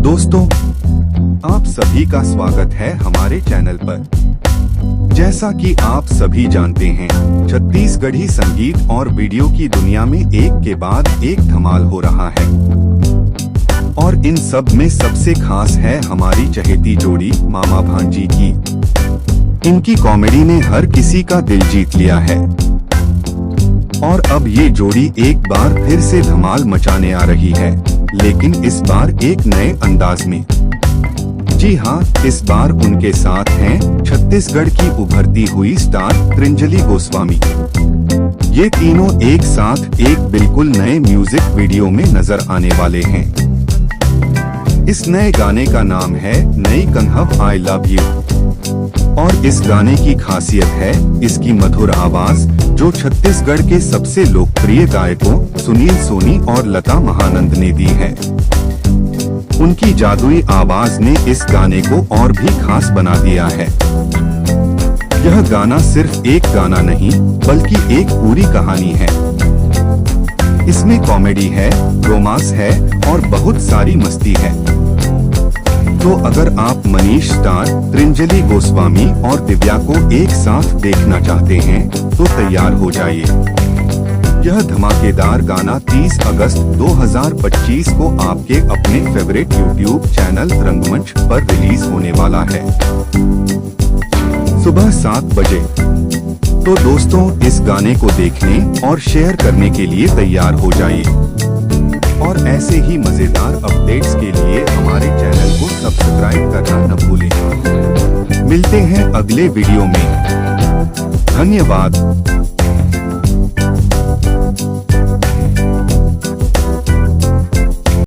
दोस्तों, आप सभी का स्वागत है हमारे चैनल पर। जैसा कि आप सभी जानते हैं, छत्तीसगढ़ी संगीत और वीडियो की दुनिया में एक के बाद एक धमाल हो रहा है और इन सब में सबसे खास है हमारी चहेती जोड़ी मामा भांजी की। इनकी कॉमेडी ने हर किसी का दिल जीत लिया है और अब ये जोड़ी एक बार फिर से धमाल मचाने आ रही है, लेकिन इस बार एक नए अंदाज में। जी हाँ, इस बार उनके साथ हैं छत्तीसगढ़ की उभरती हुई स्टार त्रिंजली गोस्वामी। ये तीनों एक साथ एक बिल्कुल नए म्यूजिक वीडियो में नजर आने वाले हैं। इस नए गाने का नाम है नई कन्हव आई लव यू और इस गाने की खासियत है इसकी मधुर आवाज, जो छत्तीसगढ़ के सबसे लोकप्रिय गायकों सुनील सोनी और लता महानंद ने दी है। उनकी जादुई आवाज ने इस गाने को और भी खास बना दिया है। यह गाना सिर्फ एक गाना नहीं, बल्कि एक पूरी कहानी है। इसमें कॉमेडी है, रोमांस है और बहुत सारी मस्ती है। तो अगर आप मनीष स्टार, त्रिंजली गोस्वामी और दिव्या को एक साथ देखना चाहते हैं तो तैयार हो जाइए। यह धमाकेदार गाना 30 अगस्त 2025 को आपके अपने फेवरेट यूट्यूब चैनल रंगमंच पर रिलीज होने वाला है, सुबह 7 बजे। तो दोस्तों, इस गाने को देखने और शेयर करने के लिए तैयार हो जाइए और ऐसे ही मजेदार अपडेट्स के लिए हमारे चैनल को सब्सक्राइब करना न भूलें। मिलते हैं अगले वीडियो में। धन्यवाद।